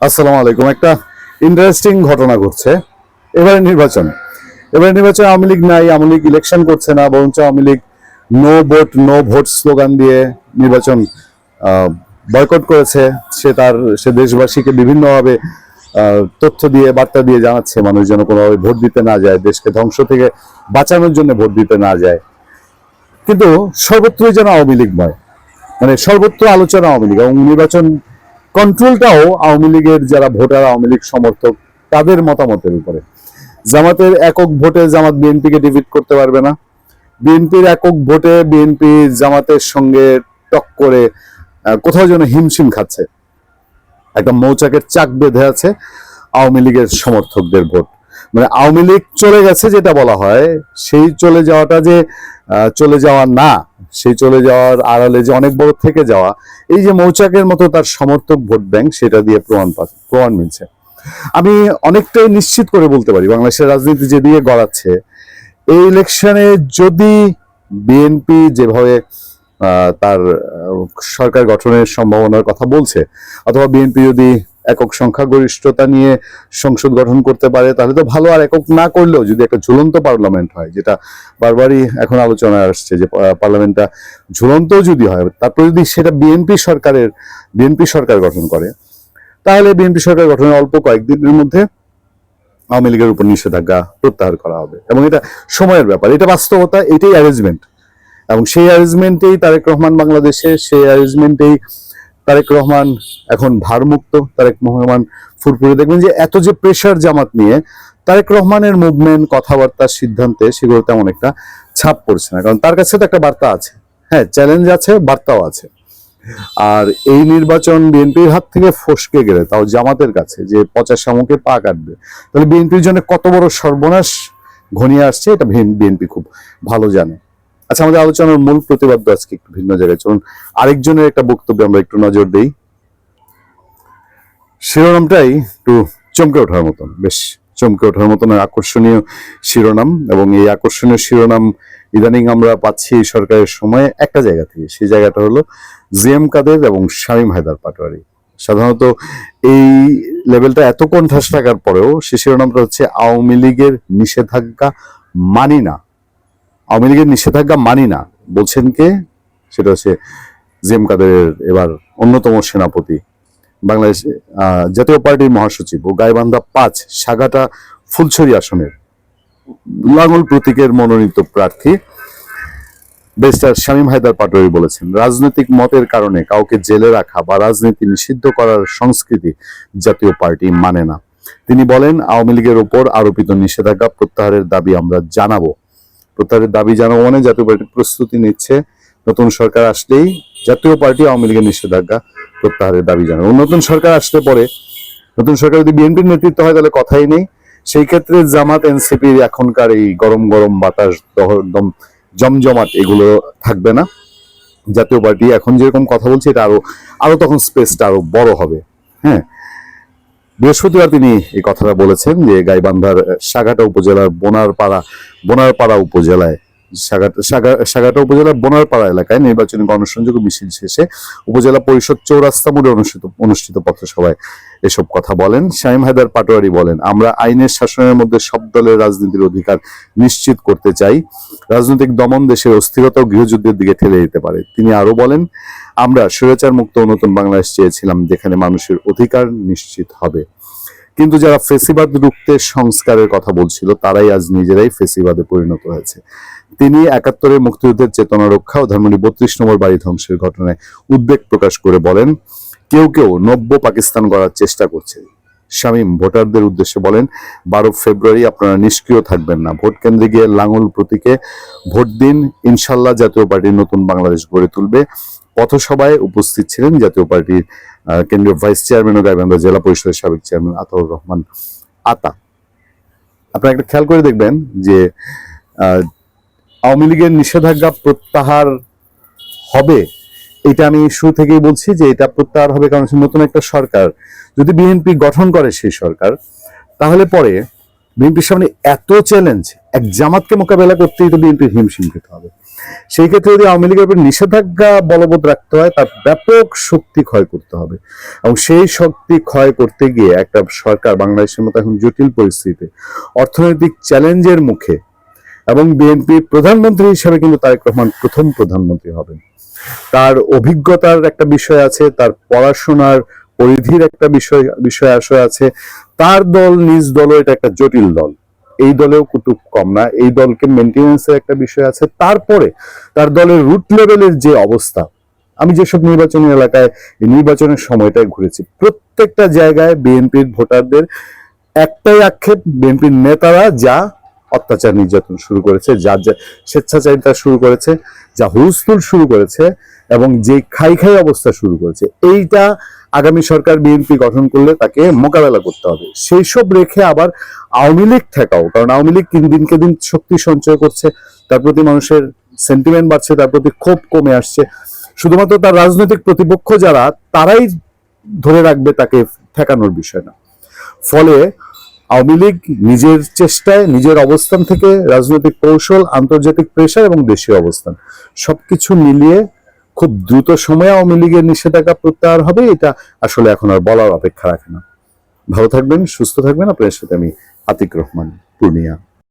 আসসালামু আলাইকুম। একটা ইন্টারেস্টিং ঘটনা ঘটছে এবারে নির্বাচন আওয়ামী লীগ নাই, আওয়ামী লীগ ইলেকশন করছে না, বরঞ্চ Awami League no vote slogan দিয়ে নির্বাচন বয়কট করেছে। সে দেশবাসীকে বিভিন্নভাবে তথ্য দিয়ে বার্তা দিয়ে জানাচ্ছে মানুষ যেন কোনোভাবে ভোট দিতে না যায়, দেশকে ধ্বংস থেকে বাঁচানোর জন্য ভোট দিতে না যায়। কিন্তু সর্বত্রই যেন আওয়ামী লীগময়, মানে সর্বত্র আলোচনা আওয়ামী লীগ, এবং নির্বাচন কন্ট্রোলটাও আওয়ামী লীগের যারা ভোটার, আওয়ামী লীগ সমর্থক, তাদের মতামতের উপরে। জামাতের একক ভোটে জামাত বিএনপিকে ডিফিট করতে পারবে না, বিএনপির একক ভোটে বিএনপি জামাতের সঙ্গে টক্করে কোথাও যেন হিমশিম খাচ্ছে। একটা মৌচাকের চাক বেঁধে আছে আওয়ামী লীগের সমর্থকদের ভোট। মানে আওয়ামী লীগ চলে গেছে যেটা বলা হয়, সেই চলে যাওয়াটা যে চলে যাওয়া না, সেই চলে যাওয়ার আড়ালে যে অনেক বড় থেকে যাওয়া, এই যে মৌচাকের মতো তার সমর্থক ভোট ব্যাংক, সেটা দিয়ে প্রমাণ মিলছে। আমি অনেকটাই নিশ্চিত করে বলতে পারি বাংলাদেশের রাজনীতি যেদিকে গড়াচ্ছে, এই ইলেকশনে যদি বিএনপি যেভাবে তার সরকার গঠনের সম্ভাবনার কথা বলছে, অথবা বিএনপি যদি একক সংখ্যাগরিষ্ঠতা নিয়ে সংসদ গঠন করতে পারে তাহলে তো ভালো। আর একক না করলেও যদি একটা ঝুলন্ত পার্লামেন্ট হয়, যেটা বারবারই এখন আলোচনায় আসছে যে পার্লামেন্টটা ঝুলন্ত যদি হয়, তারপর যদি সেটা বিএনপি সরকার গঠন করে, তাহলে বিএনপি সরকার গঠনের অল্প কয়েকদিনের মধ্যে আওয়ামী লীগের উপর নিষেধাজ্ঞা প্রত্যাহার করা হবে। এবং এটা সময়ের ব্যাপার, এটা বাস্তবতা, এটাই অ্যারেঞ্জমেন্ট। এবং সেই অ্যারেঞ্জমেন্টেই তারেক রহমান বাংলাদেশে, সেই অ্যারেঞ্জমেন্টেই তারেক রহমান এখন ভারমুক্ত। তারেক রহমান ফুরফুরে, দেখবেন যে এত যে প্রেশার জামাত নিয়ে, তারেক রহমানের মুভমেন্ট, কথাবার্তার সিদ্ধান্তে সেগুলো তেমন একটা ছাপ পড়ছে না, কারণ তার কাছে তো একটা বার্তা আছে। হ্যাঁ, চ্যালেঞ্জ আছে, বার্তাও আছে। আর এই নির্বাচন বিএনপির হাত থেকে ফসকে গেলে, তাও জামাতের কাছে, যে পচা শামুকে পা কাটবে, তাহলে বিএনপির জন্য কত বড় সর্বনাশ ঘনিয়ে আসছে, এটা বিএনপি খুব ভালো জানে। আচ্ছা, আমাদের আলোচনার মূল প্রতিবাদ্য আজকে একটু ভিন্ন জায়গায়। চলুন আরেকজনের একটা বক্তব্যে আমরা একটু নজর দেই। শিরোনামটাই একটু চমকে ওঠার মতন, বেশ চমকে ওঠার মতন আকর্ষণীয় শিরোনাম। এবং এই আকর্ষণীয় শিরোনাম ইদানিং আমরা পাচ্ছি এই সরকারের সময়ে একটা জায়গা থেকে। সেই জায়গাটা হলো জিএম কাদের এবং শামীম হায়দার পাটোয়ারি। সাধারণত এই লেভেলটা এত কণ্ঠাস থাকার পরেও সে শিরোনামটা হচ্ছে আওয়ামী লীগের নিষেধাজ্ঞা মানি না। আওয়ামী লীগের নিষেধাজ্ঞা মানি না বলছেন কে? সেটা হচ্ছে জিএম কাদেরের এবার অন্যতম সেনাপতি, বাংলাদেশ জাতীয় পার্টির মহাসচিব ও গাইবান্ধা 5 সাগাটা ফুলছড়ি আসনের লাঙ্গল প্রতীকের মনোনীত প্রার্থী ব্যারিস্টার শামীম হায়দার পাটোয়ারি বলেছেন, রাজনৈতিক মতের কারণে কাউকে জেলে রাখা বা রাজনীতি নিষিদ্ধ করার সংস্কৃতি জাতীয় পার্টি মানে না। তিনি বলেন, আওয়ামী লীগের ওপর আরোপিত নিষেধাজ্ঞা প্রত্যাহারের দাবি আমরা জানাবো। প্রত্যাহারের দাবি জানাবো মানে জাতীয় পার্টি প্রস্তুতি নিচ্ছে, নতুন সরকার আসলেই জাতীয় পার্টি আওয়ামী লীগের নিষেধাজ্ঞা প্রত্যাহারের দাবি জানাবো। নতুন সরকার আসলে পরে, নতুন সরকার যদি বিএনপির নেতৃত্ব হয় তাহলে কথাই নেই। সেই ক্ষেত্রে জামাত এনসিপির এখনকার এই গরম গরম বাতাস, দম জমজমাট, এগুলো থাকবে না। জাতীয় পার্টি এখন যেরকম কথা বলছে, এটা আরো তখন স্পেসটা আরো বড় হবে। হ্যাঁ, বৃহস্পতিবার তিনি এই কথাটা বলেছেন যে গাইবান্ধার সাগাটা উপজেলার বোনারপাড়া উপজেলায় সাগাটা উপজেলার বোনারপাড়া এলাকায় নির্বাচনী গণসংযোগ মিছিল শেষে উপজেলা পরিষদ চৌরাস্তা মোড়ে অনুষ্ঠিত পথসভায় এসব কথা বলেন। শামীম হায়দার পাটোয়ারি বলেন, আমরা আইনের শাসনের মধ্যে সব দলের রাজনীতির অধিকার নিশ্চিত করতে চাই। রাজনৈতিক দমন দেশের অস্থিরতা ও গৃহযুদ্ধের দিকে ঠেলে দিতে পারে। তিনি আরো বলেন, আমরা স্বৈরাচার মুক্ত নতুন বাংলাদেশ চেয়েছিলাম যেখানে মানুষের অধিকার নিশ্চিত হবে। কিন্তু যারা ফেসিবাদ রুখতে সংস্কারের কথা বলছিল, তারাই আজ নিজেরাই ফেসিবাদে পরিণত হয়েছে। তিনি 71-এর মুক্তিযুদ্ধের চেতনা রক্ষা ও ধানমন্ডি 32 নম্বর বাড়ি ধ্বংসের ঘটনায় উদ্বেগ প্রকাশ করে বলেন, কেউ নব্য পাকিস্তান গড়ার চেষ্টা করছে। শামীম ভোটারদের উদ্দেশ্যে বলেন, 12 ফেব্রুয়ারি আপনারা নিষ্ক্রিয় থাকবেন না, ভোট কেন্দ্রে গিয়ে লাঙ্গল প্রতীকে ভোট দিন। ইনশাল্লাহ জাতীয় পার্টির নতুন বাংলাদেশ গড়ে তুলবে। পথসভায় উপস্থিত ছিলেন জাতীয় পার্টির কেন্দ্রীয় ভাইস চেয়ারম্যান ও গাইবান্ধা জেলা পরিষদের সাবেক চেয়ারম্যান আতাউর রহমান আতা। আপনারা একটা খেয়াল করে দেখবেন যে আওয়ামী লীগের নিষেধাজ্ঞা প্রত্যাহার হবে, এটা আমি শুরু থেকেই বলছি যে এটা প্রত্যাহার হবে, কারণ নতুন একটা সরকার যদি বিএনপি গঠন করে, সেই সরকার, তাহলে পরে বিএনপির সামনে এত চ্যালেঞ্জ, এক জামাতকে মোকাবেলা করতেই তো বিএনপির হিমশিম খেতে হবে। সেই ক্ষেত্রে যদি আওয়ামী লীগের উপর নিষেধাজ্ঞা বলবৎ রাখতে হয়, তার ব্যাপক শক্তি ক্ষয় করতে হবে, এবং সেই শক্তি ক্ষয় করতে গিয়ে একটা সরকার বাংলাদেশের মতো এখন জটিল পরিস্থিতিতে অর্থনৈতিক চ্যালেঞ্জের মুখে, এবং বিএনপি প্রধানমন্ত্রী হিসেবে কিন্তু তারেক রহমান প্রথম প্রধানমন্ত্রী হবেন, তার অভিজ্ঞতার একটা বিষয় আছে, তার পড়াশোনার পরিধির একটা বিষয় আশয় আছে, তার দল নিজ দলও এটা একটা জটিল দল, এই দলেও কুতুব কম না, এই দলকে মেনটেন্যান্সের একটা বিষয় আছে। তারপরে তার দলের রুট লেভেলের যে অবস্থা, আমি যেসব নির্বাচনী এলাকায় এই নির্বাচনের সময়টায় ঘুরেছি, প্রত্যেকটা জায়গায় বিএনপির ভোটারদের একটাই আক্ষেপ, বিএনপির নেতারা যা অত্যাচার নির্যাতন শুরু করেছে, যা স্বেচ্ছাচারিতা শুরু করেছে, যা হুলস্থুল শুরু করেছে, এবং যে খাই খাই অবস্থা শুরু করেছে, এইটা আগামী সরকার বিএনপি গঠন করলে তাকে মোকাবেলা করতে হবে। সেই সব রেখে আবার আওয়ামী লীগ ঠেকাও, কারণ আওয়ামী লীগ দিনকে দিন শক্তি সঞ্চয় করছে, তার প্রতি মানুষের সেন্টিমেন্ট বাড়ছে, তার প্রতি ক্ষোভ কমে আসছে, শুধুমাত্র তার রাজনৈতিক প্রতিপক্ষ যারা তারাই ধরে রাখবে তাকে ঠেকানোর বিষয় না। ফলে আওয়ামী লীগ নিজের চেষ্টায়, নিজের অবস্থান থেকে রাজনৈতিক কৌশল, আন্তর্জাতিক প্রেশার এবং দেশীয় অবস্থান সবকিছু মিলিয়ে খুব দ্রুত সময়ে আওয়ামী লীগের নিষেধাজ্ঞা প্রত্যাহার হবে, এটা আসলে এখন আর বলার অপেক্ষা রাখে না। ভালো থাকবেন, সুস্থ থাকবেন। আপনার সাথে আমি আতিক রহমান, পূর্ণিয়া।